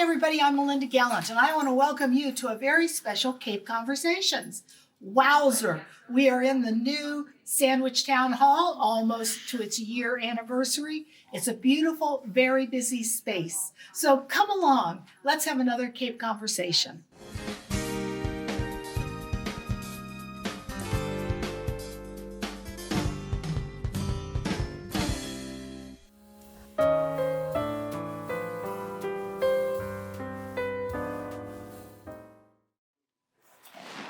Hi everybody, I'm Melinda Gallant and I want to welcome you to a very special Cape Conversations. Wowzer, we are in the new Sandwich Town Hall, almost to its year anniversary. It's a beautiful, very busy space. So come along, let's have another Cape Conversation.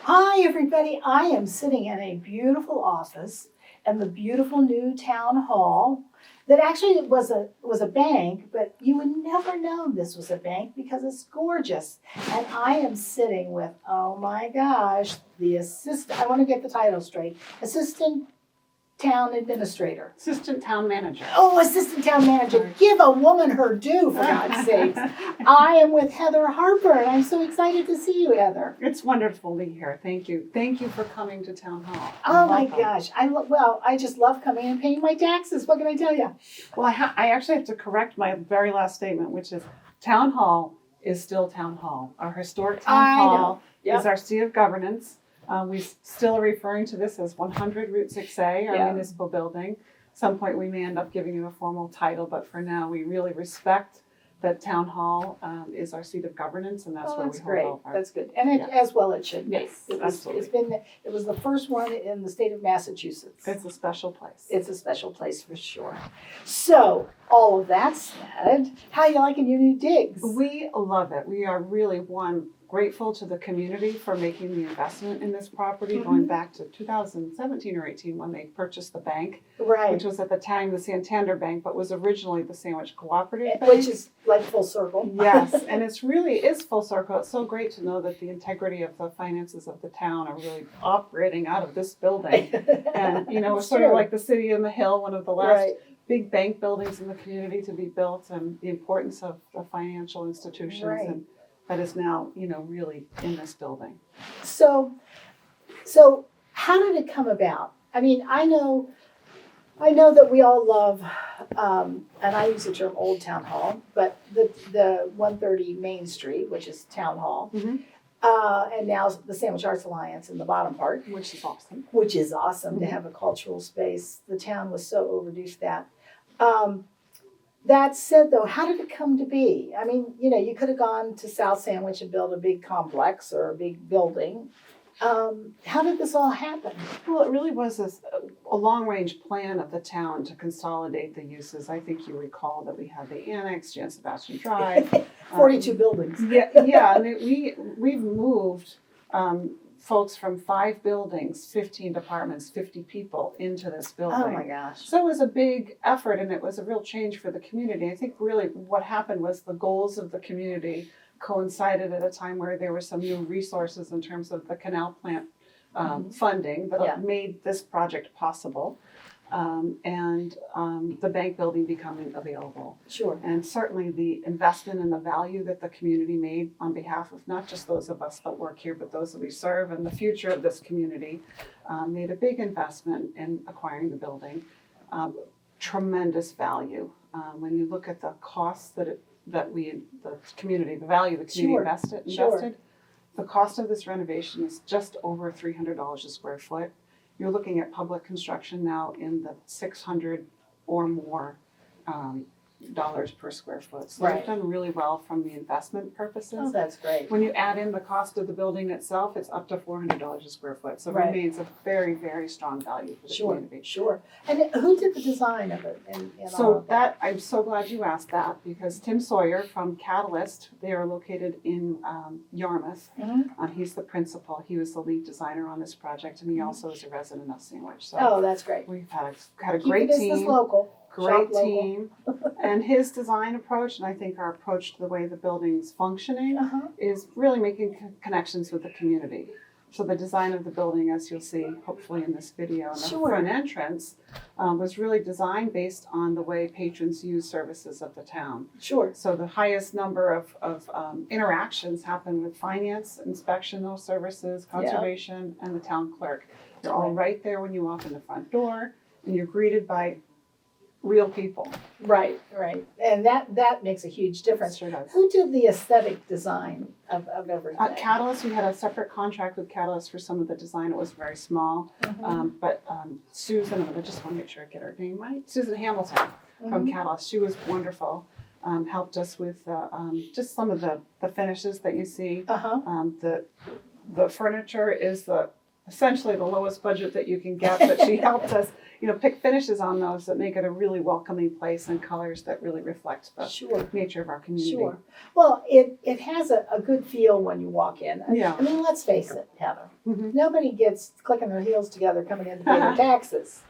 Hi everybody, I am sitting in a beautiful office in the beautiful new town hall that actually was a bank, but you would never know this was a bank because it's gorgeous. And I am sitting with, oh my gosh, the I want to get the title straight, Assistant Town Administrator. Assistant Town Manager. Oh, Assistant Town Manager. Give a woman her due, for God's sakes. I am with Heather Harper, and I'm so excited to see you, Heather. It's wonderful to be here. Thank you. Thank you for coming to Town Hall. Oh my gosh. I just love coming and paying my taxes. What can I tell you? Well, I actually have to correct my very last statement, which is Town Hall is still Town Hall. Our historic Town Hall is our seat of governance. We still are referring to this as 100 Route 6A, our municipal building. At some point we may end up giving you a formal title, but for now we really respect that Town Hall is our seat of governance, and that's where we hold all our... That's good. And as well it should be. Yes, absolutely. It was the first one in the state of Massachusetts. It's a special place. It's a special place for sure. So, all of that said, how are you liking your new digs? We love it. We are really, grateful to the community for making the investment in this property, going back to 2017 or 18 when they purchased the bank, which was at the time the Santander Bank, but was originally the Sandwich Cooperative Bank. Which is like full circle. Yes, and it's really is full circle. It's so great to know that the integrity of the finances of the town are really operating out of this building. And, it's sort of like the city on the hill, one of the last big bank buildings in the community to be built, and the importance of the financial institutions. And that is now, really in this building. So how did it come about? I mean, I know that we all love, and I use the term Old Town Hall, but the 130 Main Street, which is Town Hall, and now the Sandwich Arts Alliance in the bottom part. Which is awesome. Which is awesome to have a cultural space. The town was so overdue for that. That said, though, how did it come to be? I mean, you could have gone to South Sandwich and built a big complex or a big building. How did this all happen? Well, it really was a long-range plan of the town to consolidate the uses. I think you recall that we had the annex, Jan Sebastian Drive. 42 buildings. Yeah, and we've moved folks from 5 buildings, 15 departments, 50 people into this building. Oh my gosh. So it was a big effort, and it was a real change for the community. I think really what happened was the goals of the community coincided at a time where there were some new resources in terms of the canal plant funding that made this project possible. And the bank building becoming available. Sure. And certainly the investment and the value that the community made on behalf of not just those of us that work here, but those that we serve and the future of this community, made a big investment in acquiring the building. Tremendous value. When you look at the costs the value the community invested, the cost of this renovation is just over $300 a square foot. You're looking at public construction now in the $600 or more dollars per square foot. So they've done really well from the investment purposes. Oh, that's great. When you add in the cost of the building itself, it's up to $400 a square foot. So it remains a very, very strong value for the community. Sure. And who did the design of it? I'm so glad you asked that, because Tim Sawyer from Catalyst, they are located in Yarmouth. He's the principal. He was the lead designer on this project, and he also is a resident of Sandwich. So that's great. We've had a great team. Local. Great team. And his design approach, and I think our approach to the way the building's functioning, is really making connections with the community. So the design of the building, as you'll see hopefully in this video, and the front entrance, was really designed based on the way patrons use services of the town. Sure. So the highest number of interactions happen with finance, inspectional services, conservation, and the town clerk. They're all right there when you walk in the front door, and you're greeted by real people. Right. And that makes a huge difference. Sure does. Who did the aesthetic design of everything? Catalyst, we had a separate contract with Catalyst for some of the design. It was very small. But Susan, I just want to make sure I get her name right. Susan Hamilton from Catalyst. She was wonderful. Helped us with just some of the finishes that you see. The furniture is essentially the lowest budget that you can get, but she helped us, pick finishes on those that make it a really welcoming place and colors that really reflect the nature of our community. Sure. Well, it has a good feel when you walk in. Yeah. I mean, let's face it, Heather. Nobody gets clicking their heels together coming in to pay their taxes.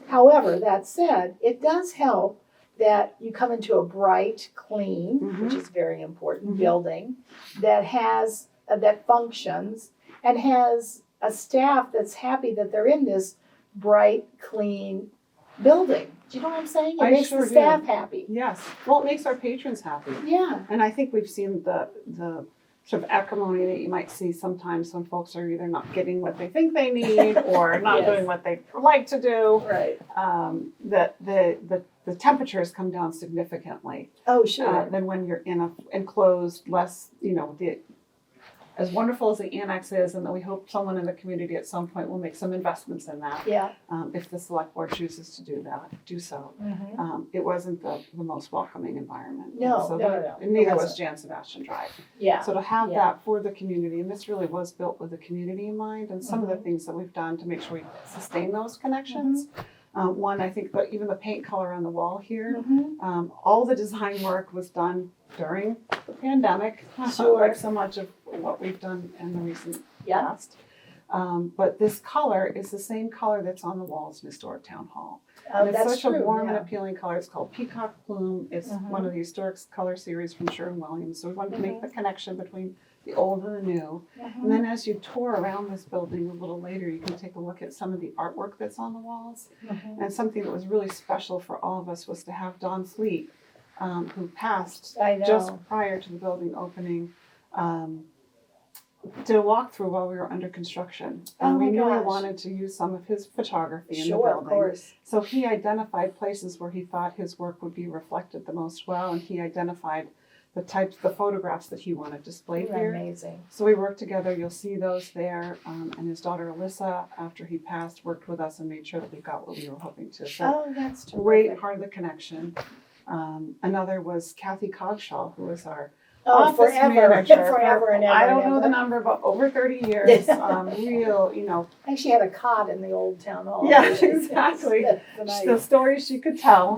However, that said, it does help that you come into a bright, clean, which is very important, building that has that functions and has a staff that's happy that they're in this bright, clean building. Do you know what I'm saying? It makes the staff happy. Yes. Well, it makes our patrons happy. Yeah. And I think we've seen the sort of acrimony that you might see sometimes when folks are either not getting what they think they need or not doing what they like to do. Right. That the temperatures come down significantly. Oh, sure. Than when you're in a enclosed, less, as wonderful as the annex is, and that we hope someone in the community at some point will make some investments in that. Yeah. If the select board chooses to do so. It wasn't the most welcoming environment. No. And neither was Jan Sebastian Drive. Yeah. So to have that for the community, and this really was built with the community in mind, and some of the things that we've done to make sure we sustain those connections. One, I think, but even the paint color on the wall here, all the design work was done during the pandemic, like so much of what we've done in the recent past. But this color is the same color that's on the walls in Historic Town Hall. And it's such a warm and appealing color. It's called Peacock Bloom. It's one of the historic color series from Sherwin-Williams. So we wanted to make the connection between the old and the new. And then as you tour around this building a little later, you can take a look at some of the artwork that's on the walls. And something that was really special for all of us was to have Don Fleet, who passed just prior to the building opening, did a walkthrough while we were under construction. And we really wanted to use some of his photography in the building. Of course. So he identified places where he thought his work would be reflected the most well, and he identified the photographs that he wanted displayed here. Amazing. So we worked together. You'll see those there. And his daughter Alyssa, after he passed, worked with us and made sure that we got what we were hoping to. So that's terrific. Great part of the connection. Another was Kathy Cogshaw, who was our forever and ever. I don't know the number, but over 30 years. Real, I think she had a cot in the old town hall. Yeah, exactly. The stories she could tell.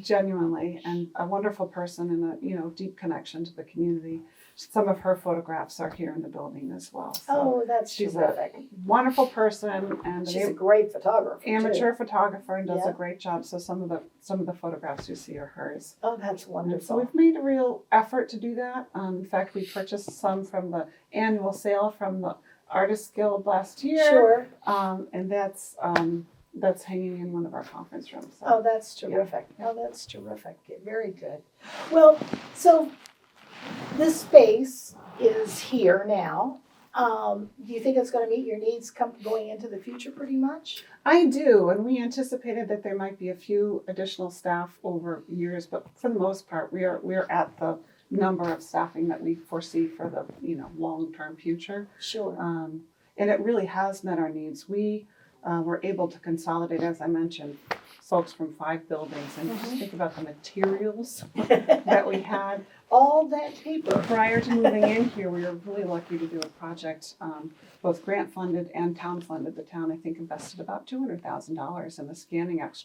Genuinely, and a wonderful person and a deep connection to the community. Some of her photographs are here in the building as well. So she's terrific. A wonderful person, and she's a great photographer. Amateur photographer, and does a great job. So some of the photographs you see are hers. Oh, that's wonderful. And so we've made a real effort to do that. In fact, we purchased some from the annual sale from the Artists Guild last year. Sure. And that's hanging in one of our conference rooms. So. Oh, that's terrific. Yeah. Oh, that's terrific. Very good. Well, so this space is here now. Do you think it's going to meet your needs going into the future pretty much? I do, and we anticipated that there might be a few additional staff over years, but for the most part, we're at the number of staffing that we foresee for the long-term future. Sure. And it really has met our needs. We were able to consolidate, as I mentioned, folks from 5 buildings, and just think about the materials that we had. All that paper. Prior to moving in here, we were really lucky to do a project, both grant funded and town funded. The town, I think, invested about $200,000 in the Scanning X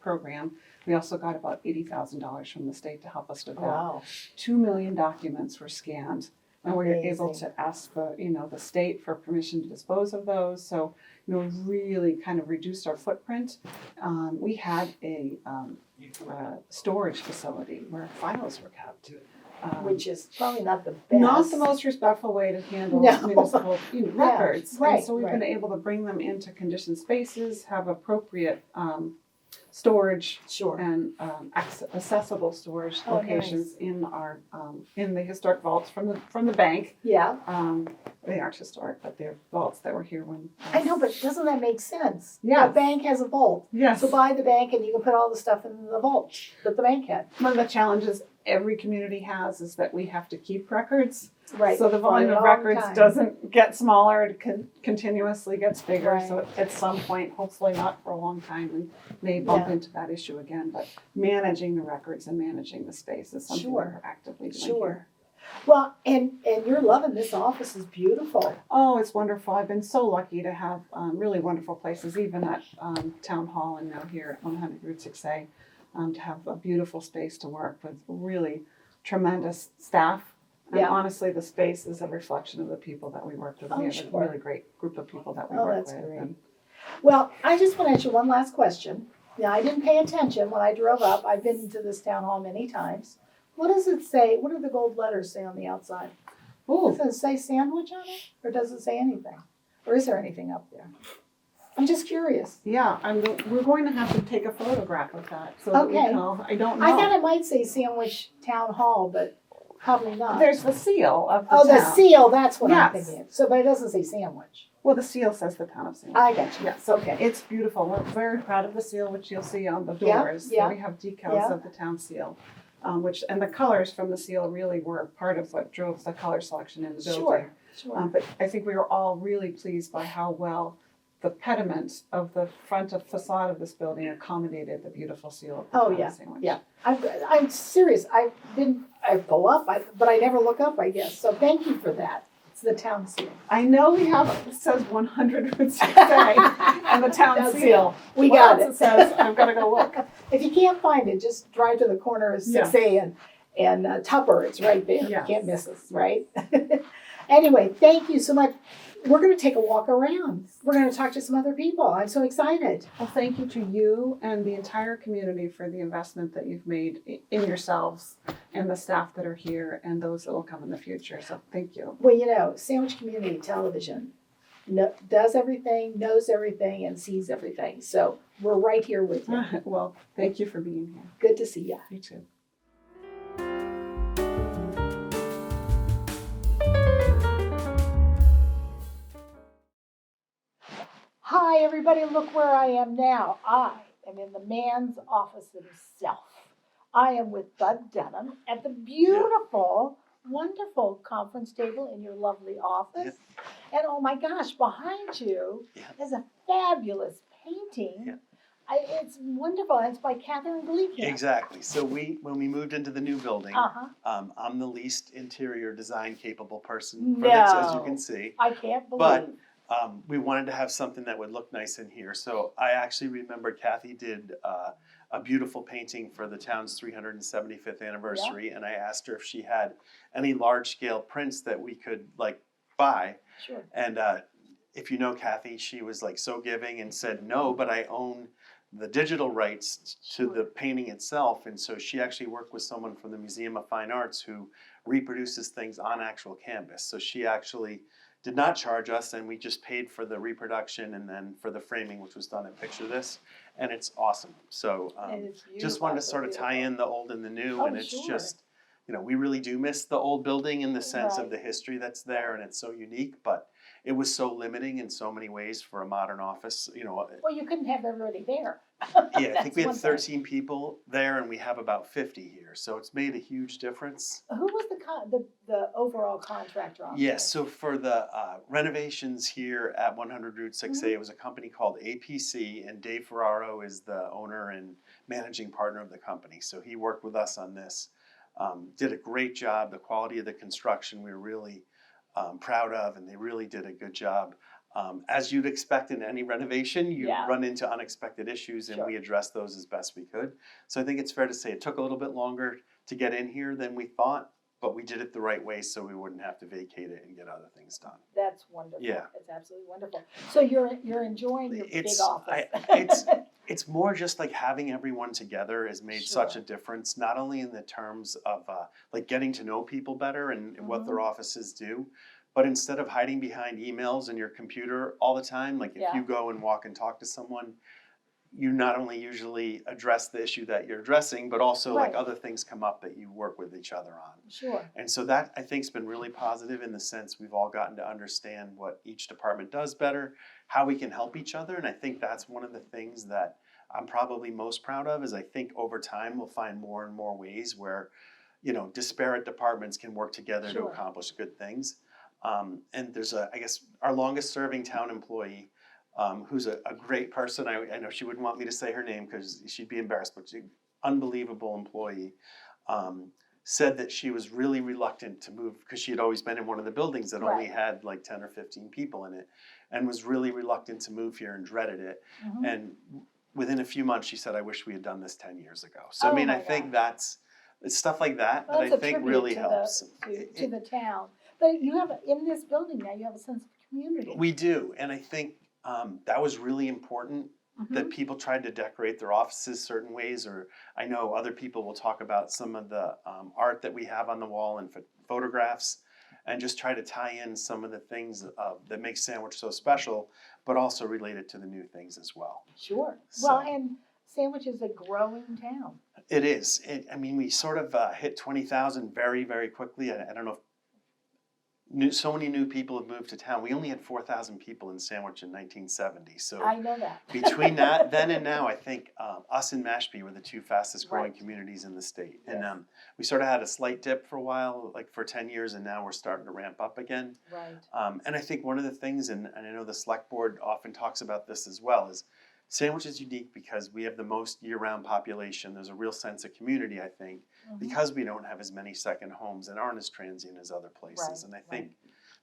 program. We also got about $80,000 from the state to help us with that. Wow. 2 million documents were scanned. And we were able to ask the state for permission to dispose of those. So, really kind of reduced our footprint. We had a storage facility where files were kept. Which is probably not the best. Not the most respectful way to handle municipal records. Right, and so we've been able to bring them into conditioned spaces, have appropriate storage Sure. and accessible storage Oh, locations in our in the historic vaults from the bank. Yeah. They aren't historic, but they're vaults that were here when. I know, but doesn't that make sense? Yeah. The bank has a vault. Yes. So buy the bank and you can put all the stuff in the vault that the bank had. One of the challenges every community has is that we have to keep records. Right. So the volume of All the records time. doesn't get smaller, it continuously gets bigger. Right. So at some point, hopefully not for a long time, we may bump Yeah. into that issue again. But managing the records and managing the space is something Sure. we're actively doing Sure. here. Well, and you're loving this office. Is beautiful. Oh, it's wonderful. I've been so lucky to have really wonderful places, even at Town Hall and now here at 100 Route 6A, to have a beautiful space to work with really tremendous staff. And Yeah. honestly, the space is a reflection of the people that we work with. Oh, We have sure. a really great group of people that we Oh, work that's with. great. And Well, I just want to ask you one last question. Now, I didn't pay attention when I drove up. I've been to this town hall many times. What does it say? What do the gold letters say on the outside? ooh, Does it say sandwich on it? Or does it say anything? Or is there anything up there? I'm just curious. yeah, we're going to have to take a photograph of that so that we Okay. can all, I don't know. I thought it might say Sandwich Town Hall, but probably not. There's the seal of the Oh, the town. seal, that's what I'm Yes. thinking of. So, but it doesn't say sandwich. Well, the seal says the town of San I got you. Yes, Okay. it's beautiful. We're very proud of the seal, which you'll see on the Yeah, doors. yeah, So we have decals yeah. of the town seal, and the colors from the seal really were part of what drove the color selection in the building. Sure, sure. But I think we were all really pleased by how well the pediment of the front of facade of this building accommodated the beautiful seal of the Oh, town yeah, of Sandwich. yeah. I'm serious. I go up, but I never look up, I guess. So thank you for that. It's the town seal. I know we have, it says 100 Route 6A and the town Town seal. seal. We What got else it. says, I've got to go look. If you can't find it, just drive to the corner of 6A and Tupper. It's right there. Yes. You can't miss us, right? Anyway, thank you so much. We're going to take a walk around. We're going to talk to some other people. I'm so excited. Well, thank you to you and the entire community for the investment that you've made in yourselves and the staff that are here and those that will come in the future. So thank you. Well, you know, Sandwich Community Television does everything, knows everything, and sees everything. So we're right here with you. Well, thank you for being here. Good to see you. You too. Hi, everybody. Look where I am now. I am in the man's office himself. I am with Bud Dunham at the beautiful, wonderful conference table in your lovely office. And oh my gosh, behind you is a fabulous painting. Yeah. It's wonderful. And it's by Catherine Gleeson. Exactly. So when we moved into the new building, Uh-huh. I'm the least interior design capable person for this, as you can see. I can't believe. But we wanted to have something that would look nice in here. So I actually remember Kathy did a beautiful painting for the town's 375th anniversary, and I asked her if she had any large scale prints that we could buy. Sure. And if you know Kathy, she was so giving and said no, but I own the digital rights to the painting itself. And so she actually worked with someone from the Museum of Fine Arts who reproduces things on actual canvas. So she actually did not charge us, and we just paid for the reproduction and then for the framing, which was done at Picture This, and it's awesome. So And it's just wanted to beautiful, sort of tie in the old and the new, Oh, and it's sure. just, we really do miss the old building in the sense Right. of the history that's there, and it's so unique, but it was so limiting in so many ways for a modern office, Well, you couldn't have everybody there. Yeah, I think we had That's one 13 people there, and we have about 50 here, so it's made a huge difference. Who was the overall contractor on Yes, this? so for the renovations here at 100 Route 6A, it was a company called APC, and Dave Ferraro is the owner and managing partner of the company. So he worked with us on this, did a great job. The quality of the construction we were really proud of, and they really did a good job. As you'd expect in any renovation, you Yeah. run into unexpected issues, and Sure. we addressed those as best we could. So I think it's fair to say it took a little bit longer to get in here than we thought, but we did it the right way so we wouldn't have to vacate it and get other things done. That's wonderful. Yeah. It's absolutely wonderful. So you're enjoying your big office. It's more just having everyone together has made such a difference, not only in the terms of getting to know people better and what their offices do, but instead of hiding behind emails and your computer all the time, if Yeah. you go and walk and talk to someone, you not only usually address the issue that you're addressing, but also like Right. other things come up that you work with each other on. Sure. And so that I think has been really positive in the sense we've all gotten to understand what each department does better, how we can help each other. And I think that's one of the things that I'm probably most proud of is I think over time we'll find more and more ways where, you know, disparate departments can work together to Sure. accomplish good things. And there's I guess, our longest serving town employee, who's a great person. I know she wouldn't want me to say her name because she'd be embarrassed, but she's an unbelievable employee. Said that she was really reluctant to move because she had always been in one of the buildings that only Right. had like 10 or 15 people in it and was really reluctant to move here and dreaded it. Mhm. And within a few months, she said, I wish we had done this 10 years ago. So, I Oh mean, my I think God. it's stuff like that Well, that that's I a think tribute really to helps. to the town. But you have, in this building now, you have a sense of community. We do. And I think that was really important that Mhm. people tried to decorate their offices certain ways, or I know other people will talk about some of the art that we have on the wall and photographs, and just try to tie in some of the things that make Sandwich so special, but also related to the new things as well. Sure. So- Well, and Sandwich is a growing town. It is. I mean, we sort of hit 20,000 very, very quickly. I don't know if so many new people have moved to town. We only had 4,000 people in Sandwich in 1970. So I know that. between that then and now, I think us and Mashpee were the two fastest growing Right. communities in the state. Yes. And we sort of had a slight dip for a while, like for 10 years, and now we're starting to ramp up again. Right. And I think one of the things, and I know the select board often talks about this as well, is Sandwich is unique because we have the most year-round population. There's a real sense of community, I think, Mhm. because we don't have as many second homes and aren't as transient as other places. Right, And I think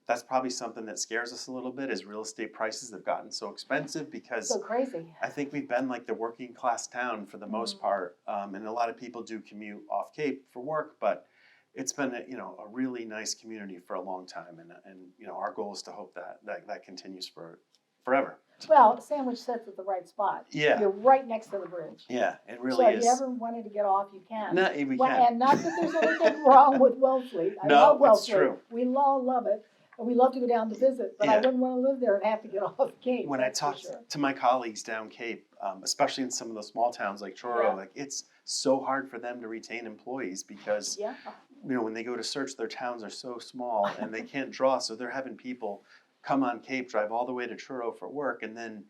that's probably something that scares us a little bit is real estate prices have gotten so expensive because So crazy. I think we've been like the working class town for the most part. And a lot of people do commute off Cape for work, but it's been a really nice community for a long time. And our goal is to hope that continues for forever. Well, Sandwich sits at the right spot. Yeah. You're right next to the bridge. Yeah, it So really if is. you ever wanted to get off, you can. No, we Well, can. and not that there's anything wrong with Wellfleet. I No, love Wellfleet. it's true. We all love it, and we love to go down to visit, but I Yeah. wouldn't want to live there and have to get off Cape. When I that's for talk sure. to my colleagues down Cape, especially in some of those small towns like Truro, Yeah. like it's so hard for them to retain employees because Yeah. when they go to search, their towns are so small and they can't draw, so they're having people come on Cape, drive all the way to Truro for work, and then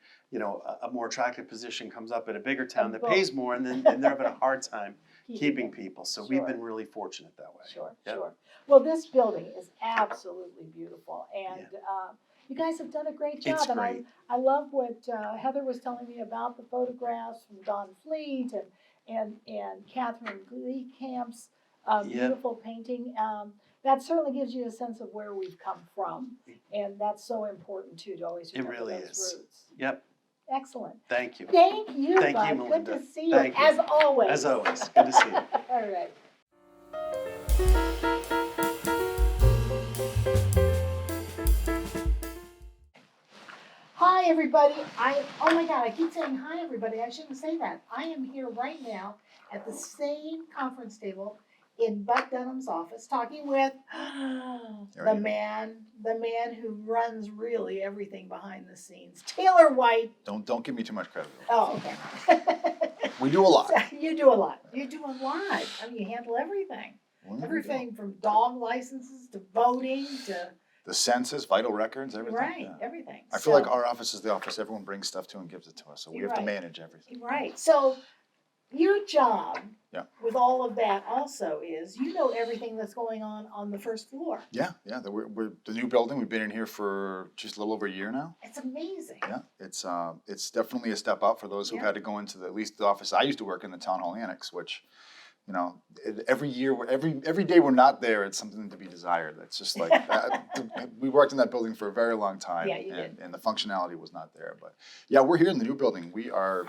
a more attractive position comes up at a bigger town And that boom. pays more, and they're having a hard time keeping it. people. So we've Sure. been really fortunate that way. Sure, Yep. sure. Well, this building is absolutely beautiful, and you guys have done a great job. It's and great. I love what Heather was telling me about the photographs from Don Fleet and Catherine Gleecamp's beautiful painting. That certainly gives you a sense of where we've come from, and that's so important too, to always It remember really those is. roots. Yep. Excellent. Thank you. Thank you, Thank you, Bud. Good Melinda. to see you, Thank you. as always. As always, good to see you. All right. Hi, everybody. Oh my God, I keep saying hi, everybody. I shouldn't say that. I am here right now at the same conference table in Bud Dunham's office, talking with the man who runs really everything behind the scenes, Taylor White. Don't give me too much credit. Oh, okay. We do a lot. You do a lot. You do a lot. I mean, you handle everything. Well, Everything from dog licenses to voting to, The census, vital records, everything. right, yeah. everything. I feel like our office is the office everyone brings stuff to and gives it to us, so we You're have to right. manage everything. Right, so your job Yeah. with all of that also is, you know everything that's going on the first floor. Yeah. We're the new building. We've been in here for just a little over a year now. It's amazing. Yeah, it's definitely a step up for those who've Yeah. had to go into at least the office I used to work in, the town hall annex, which, every year, every day we're not there, it's something to be desired. It's just like we worked in that building for a very long time, Yeah, you did. and the functionality was not there. But yeah, we're here in the new building. We are,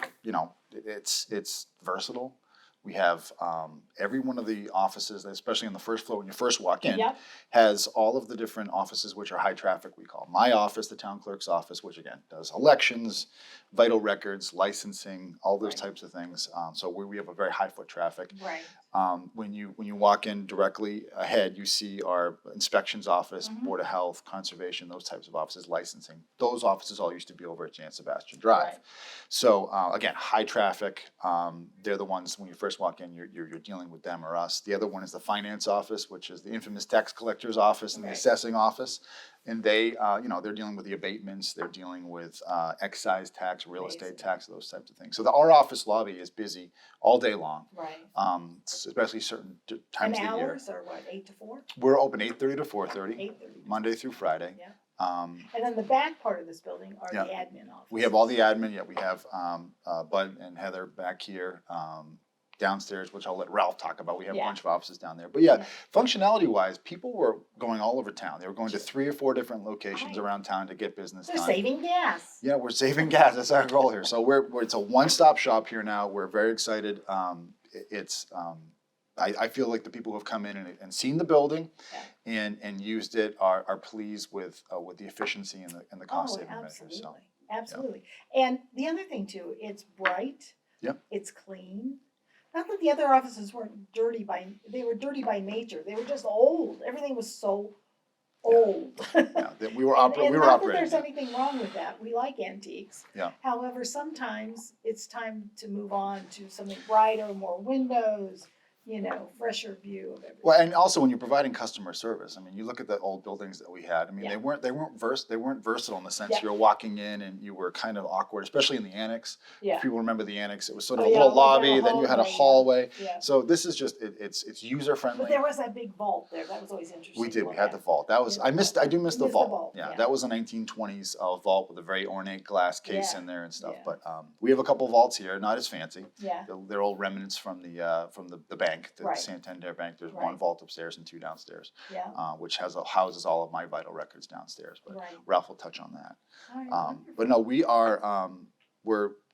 it's versatile. We have every one of the offices, especially on the first floor when you first walk in, Yep. has all of the different offices which are high traffic, we call. My office, the town clerk's office, which again does elections, vital records, licensing, all those Right. types of things. So we have a very high foot traffic. Right. When you walk in directly ahead, you see our inspections office, Mhm. Board of Health, Conservation, those types of offices, licensing. Those offices all used to be over at Jan Sebastian Drive. Right. So again, high traffic. They're the ones when you first walk in, you're dealing with them or us. The other one is the finance office, which is the infamous tax collector's office and the Right. assessing office. And they, they're dealing with the abatements, they're dealing with excise tax, real Amazing. estate tax, those types of things. So our office lobby is busy all day long, Right. especially certain And times of the year. hours are what, 8 to 4? We're open 8:30 to 4:30, 8:30. Monday through Friday. Yeah. Um, And then the back part of this building are Yeah. the admin offices. we have all the admin, we have Bud and Heather back here. Downstairs, which I'll let Ralph talk about. We have a Yeah. bunch of offices down there. But yeah, Yeah. functionality wise, people were going all over town. They were going to 3 or 4 different locations Right. around town to get business They're done. saving gas. Yeah, we're saving gas. That's our goal here. So it's a one-stop shop here now. We're very excited. I feel like the people who have come in and seen the building and used it are pleased with the efficiency and the cost Oh, saving measures. absolutely. So Absolutely. And the other thing too, it's bright. Yep. It's clean. Not that the other offices weren't dirty they were dirty by nature. They were just old. Everything was so old. yeah, we were And operating. not that there's anything wrong with that. We like antiques. Yeah. However, sometimes it's time to move on to something brighter, more windows, fresher view of everything. Well, and also when you're providing customer service, I mean, you look at the old buildings that we had. I mean, Yeah. they weren't versatile in the sense Yeah. you're walking in and you were kind of awkward, especially in the annex. Yeah. If people remember the annex, it was sort of Oh, a yeah, little like down lobby, a then you had a hallway, hallway. Yeah. So this is just it's user friendly. But there was that big vault there. That was always interesting. We did. to We look had the at. vault. That was Yeah. I do miss You the missed the vault. vault, Yeah, yeah. that was a 1920s vault with a very ornate glass case Yeah. in there and stuff. Yeah. But we have a couple vaults here, not as fancy. Yeah. They're all remnants from the bank, the Right. Santander Bank. There's Right. one vault upstairs and 2 downstairs, Yeah. which houses all of my vital records downstairs. But Right. Ralph will touch on that. All right, But no, we are.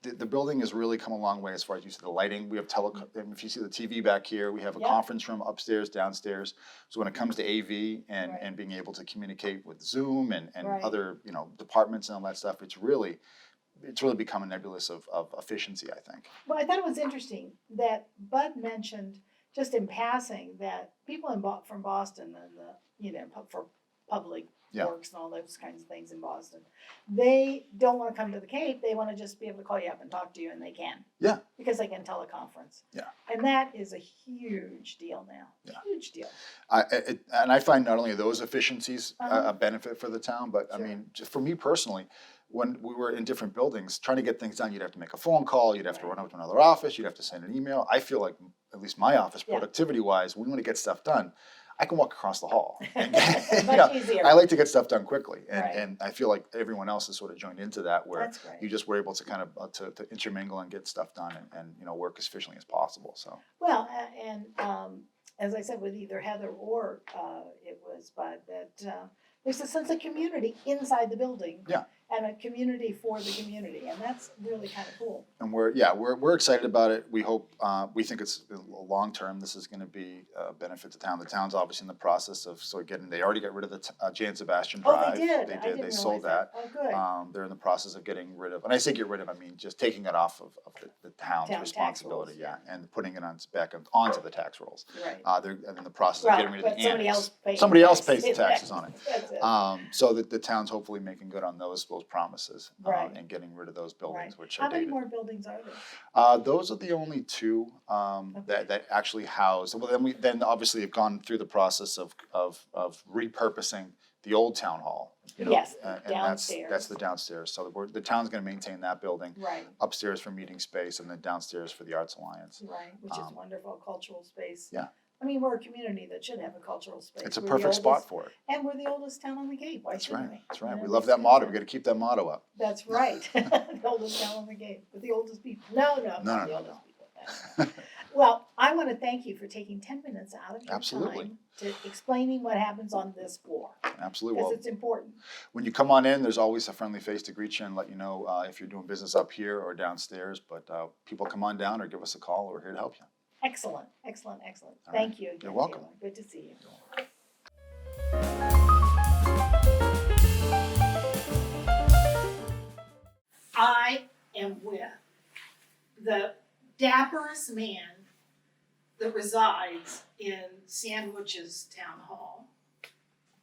The building has really come a long way as far as you see the lighting. We have if you see the TV back here, we have a Yeah. conference room upstairs, downstairs. So when it comes to AV and, Right. and being able to communicate with Zoom and Right. other departments and all that stuff, it's really become a nebulous of efficiency, I think. Well, I thought it was interesting that Bud mentioned just in passing that people from Boston and for public Yeah. works and all those kinds of things in Boston, they don't want to come to the Cape. They want to just be able to call you up and talk to you, and they can. Yeah. Because they can teleconference. Yeah. And that is a huge deal now. Yeah. Huge deal. And I find not only are those efficiencies Uh-huh. a benefit for the town, but I Sure. mean, just for me personally, when we were in different buildings, trying to get things done, you'd have to make a phone call, you'd have to Right. run over to another office, you'd have to send an email. I feel like, at least my office, Yeah. productivity-wise, when we want to get stuff done, I can walk across the hall. And, Much easier. I like to get stuff done quickly, Right. and I feel like everyone else has sort of joined into that, where That's great. you just were able to kind of to intermingle and get stuff done and work as efficiently as possible. So Well, as I said, with either Heather or it was Bud, that there's a sense of community inside the building. Yeah. And a community for the community, and that's really kind of cool. And we're excited about it. We hope, we think it's long term. This is going to be a benefit to town. The town's obviously in the process of they already got rid of the Jan Sebastian Oh, Drive. they did. They I did. didn't They realize sold that. Oh, good. They're in the process of getting rid of, and I say get rid of, I mean just taking it off of the town's Town tax responsibility, rolls, yeah, and putting it back onto the tax rolls. Right. They're in the process of Well, getting rid of but the somebody annex. else pays. Somebody else the pays the taxes. taxes on it. That's it. So that the town's hopefully making good on those promises, Right. and getting rid of those buildings, Right. which How are many dated. more buildings are there? Those are the only 2 Okay. that actually house. Well, then obviously have gone through the process of repurposing the old town hall. Yes, and downstairs. that's the downstairs. So the town's going to maintain that building, Right, upstairs for meeting space, and then downstairs for the Arts Alliance. right, which is wonderful, cultural space. Yeah. I mean, we're a community that should have a cultural space. It's a We're the perfect spot oldest- for it. And we're the oldest town on the Cape, why That's shouldn't right. we? That's right. You We know, love this that motto. is- We got to keep that motto up. That's right, the oldest town on the Cape, with the oldest people. No, No, not the no, oldest people. Well, I want to thank you for taking 10 minutes out of your Absolutely. time to explaining what happens on this floor, Absolutely. because Well, it's important. when you come on in, there's always a friendly face to greet you and let you know if you're doing business up here or downstairs. But people come on down or give us a call. We're here to help you. Excellent, excellent, excellent. All Thank you. You're welcome. Taylor. Good to see you. I am with the dapperest man that resides in Sandwich's Town Hall.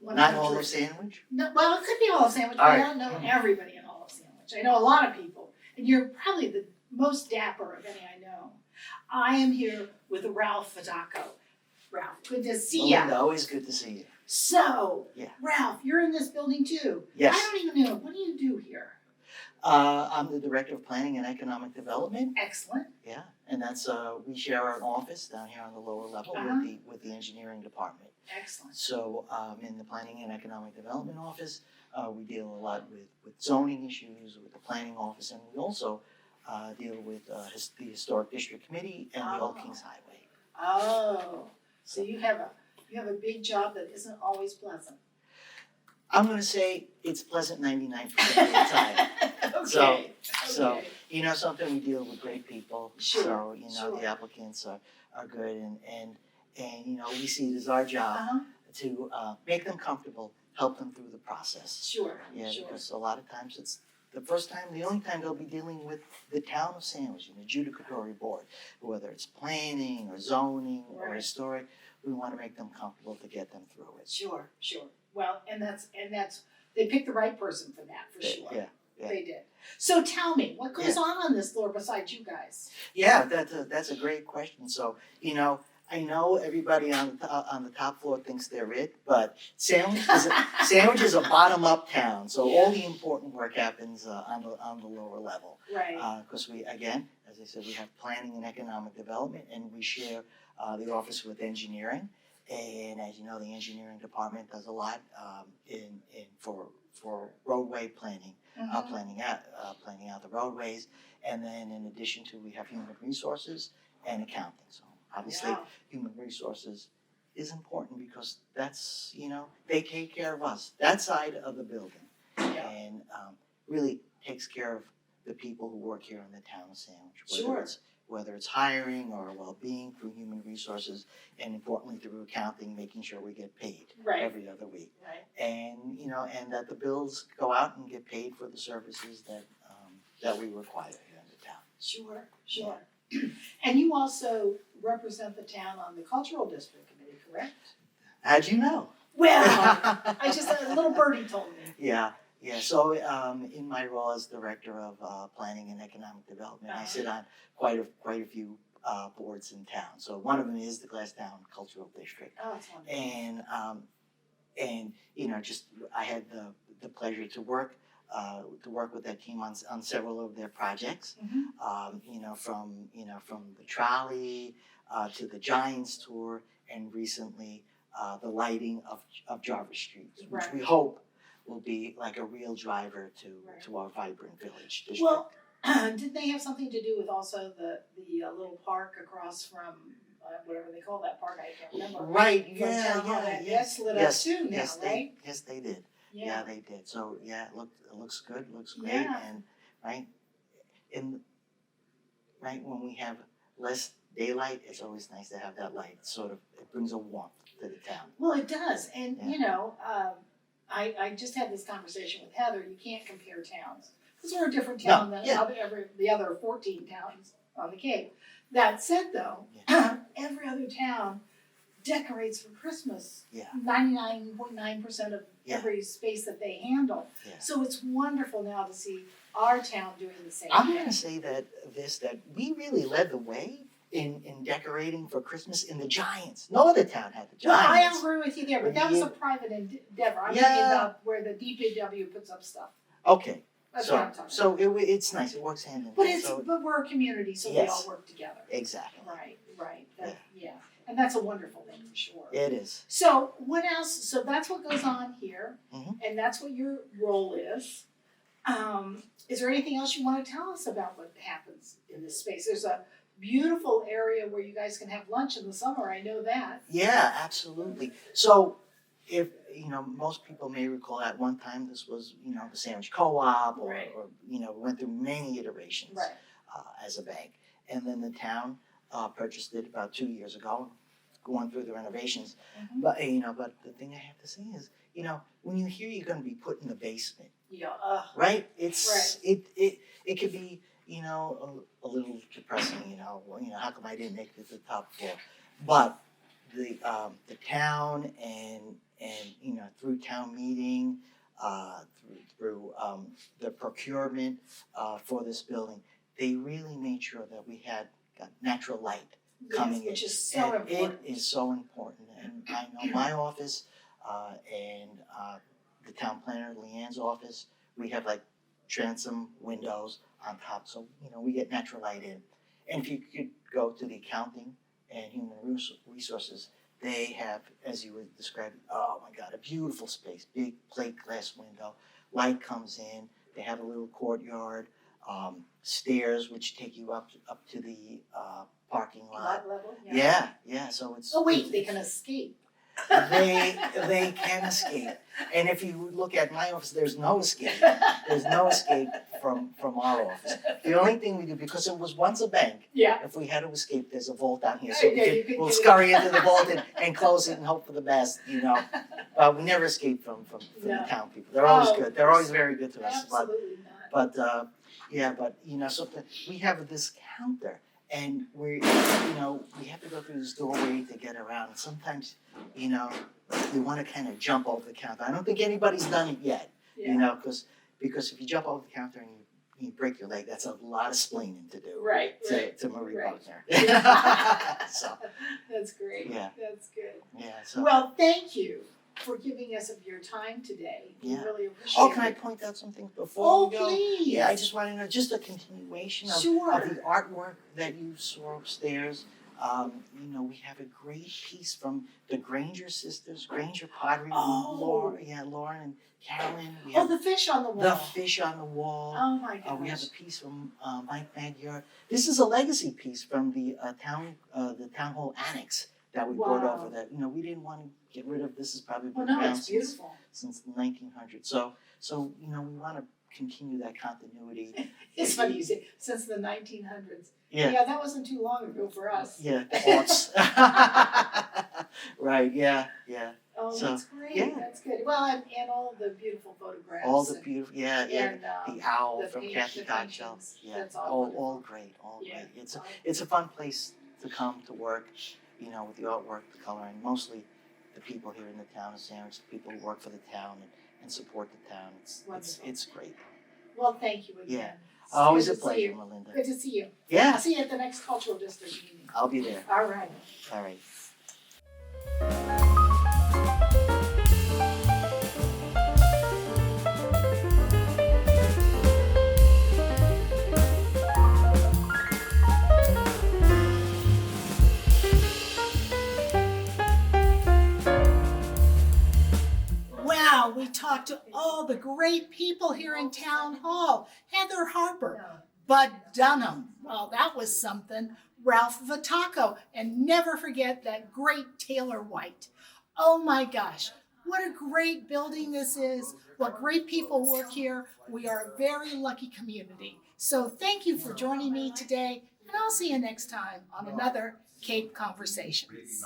Not all of Sandwich? No, well, it could be all of Sandwich, but All I right. don't know everybody in all of Sandwich. I know a lot of people, and you're probably the most dapper of any I know. I am here with Ralph Vitacco. Ralph, good to see ya. Melinda, always good to see you. So, Yeah. Ralph, you're in this building too. Yes. I don't even know, what do you do here? I'm the Director of Planning and Economic Development. Excellent. Yeah, and that's we share an office down here on the lower level Uh-huh. with the engineering department. Excellent. So in the Planning and Economic Development office, we deal a lot with zoning issues, with the planning office, and we also deal with the Historic District Committee and the Old Oh. Kings Highway. Oh, so you have a big job that isn't always pleasant. I'm gonna say it's pleasant 99% of the time. Okay. So, Okay. you know something, we deal with great people, Sure, so, you know, sure. the applicants are good and, you know, we see it as our job Uh-huh. to make them comfortable, help them through the process. Sure, Yeah, sure. because a lot of times it's the only time they'll be dealing with the town of Sandwich, an adjudicatory board, whether it's planning or zoning or Right. historic, we wanna make them comfortable to get them through it. Sure, sure. Well, and that's, they picked the right person for that, for sure. Yeah, yeah. They did. So tell me, what goes on this floor besides you guys? Yeah, that's a great question. So, you know, I know everybody on the top floor thinks they're it, but Sandwich is a bottom up town. So all the important work happens on the lower level. Right. Because we, again, as I said, we have planning and economic development, and we share the office with engineering. And as you know, the engineering department does a lot for roadway planning. Mhm. Planning out the roadways, and then in addition to, we have human resources and accounting. So obviously, Yeah. human resources is important because that's, you know, they take care of us, that side of the building, Yeah. and really takes care of the people who work here in the town of Sandwich, Sure. whether it's hiring or well-being through human resources, and importantly through accounting, making sure we get paid Right. every other week. Right. And, you know, and that the bills go out and get paid for the services that we require here in the town. Sure, sure. And you also represent the town on the Cultural District Committee, correct? How'd you know? Well, a little birdie told me. Yeah. So in my role as Director of Planning and Economic Development, I sit on quite a few boards in town. So one of them is the Glasstown Cultural District. Oh, it's wonderful. And you know, just I had the pleasure to work with that team on several of their projects. Mhm. You know, from the trolley to the Giants tour, and recently the lighting of Jarvis Street, which Right. we hope will be like a real driver Right. to our vibrant village district. Well, didn't they have something to do with also the little park across from whatever they call that park? I can't remember. Right, From yeah, town hall, yeah, that's lit up too now, yes, right? Yes, they did. Yeah, they did. So yeah, it looks good, looks great, Yeah. and when we have less daylight, it's always nice to have that light. It brings a warmth to the town. Well, it does, and Yeah. you know, I just had this conversation with Heather. You can't compare towns because we're a different town than yeah. the other 14 towns on the Cape. That said, though, every other town decorates for Christmas. Yeah. 99.9% of Yeah. every space that they handle. Yeah. So it's wonderful now to see our town doing the same I'm thing. gonna say that we really led the way in decorating for Christmas in the Giants. No other town had the Well, I Giants. agree with you there, but that was a Yeah. private endeavor. I'm Yeah. thinking about where the DPW puts up stuff. Okay, That's what I'm talking about. so it's nice. It works hand in But hand. So we're a community, so we Yes. all work together. exactly, Right. Yeah. And that's a wonderful thing for sure. it is. So what else? So that's what goes on here, Mhm. and that's what your role is. Is there anything else you want to tell us about what happens in this space? There's a beautiful area where you guys can have lunch in the summer. I know that. Yeah, absolutely. So, if you know, most people may recall at one time this was, you know, the Sandwich Co-op, or, Right. or you know, went through many iterations Right. as a bank, and then the town purchased it about 2 years ago, going through the renovations. Mhm. But but the thing I have to say is, when you hear you're gonna be put in the basement, Yeah, right? It could be, a little depressing, how come I didn't make it to the top floor? But the town and through town meeting, through the procurement for this building, they really made sure that we had got natural light coming in. which is so And important. it is so important, and I know my office and the town planner, Leanne's office, we have like transom windows on top, so we get natural light in. And if you could go to the accounting and human resources, they have, as you were describing, oh my God, a beautiful space, big plate glass window, light comes in, they have a little courtyard, stairs which take you up to the parking lot. Lot level, Yeah, so it's. Oh, wait, they can escape. They can escape. And if you look at my office, there's no escape. There's no escape from our office. The only thing we do, because it was once a bank, Yeah. if we had to escape, there's a vault down here. So we'll get scurry into the vault and close it and hope for the best, But we never escape from the No. town people. They're always Oh, good. They're always very good to us. Absolutely not. But so we have this counter, and we have to go through this doorway to get around. And sometimes, you want to kind of jump over the counter. I don't think anybody's done it yet, Yeah. because if you jump over the counter and you break your leg, that's a lot of splaining to do. Right, To Marie right. Buckner. So That's great. Yeah. That's good. yeah. So. Well, thank you for giving us of your time today. We Yeah. really appreciate Oh, it. can I point out something before Oh, we go? please. Yeah, I just want to know just a continuation of Sure. the artwork that you saw upstairs. We have a great piece from the Granger sisters, Granger pottery. Oh. Lauren and Carolyn. We Oh, have the fish on the wall. the fish on the wall. Oh my gosh. We have a piece from Mike Magyar. This is a legacy piece from the town hall annex that we brought Wow. over. That we didn't want to get rid of. This has probably Well, been no, around it's beautiful. since the 1900s. So we want to continue that continuity. It's funny you say since the 1900s. Yeah. That wasn't too long ago for us. Yeah, aughts. Right, yeah. Oh, So, that's great. yeah. That's good. Well, and all the beautiful photographs. All the and- beautiful, and, the owl the from paint- Kathy the Cockshell. paintings. Yeah, That's all all wonderful. great, Yeah. great. It's a fun place to come to work, with the artwork, the coloring, mostly the people here in the town of Sandwich, the people who work for the town and support the town. Wonderful. It's great. Well, thank you again. Yeah. It's Always good a to see pleasure, you. Melinda. Good to see you. I'll Yeah, see you at the next cultural district meeting. I'll be there. All right. All right. Wow, we talked to all the great people here in Town Hall. Heather Harper, Bud Dunham, well, that was something. Ralph Vitacco, and never forget that great Taylor White. Oh my gosh, what a great building this is. What great people work here. We are a very lucky community. So thank you for joining me today, and I'll see you next time on another Cape Conversations.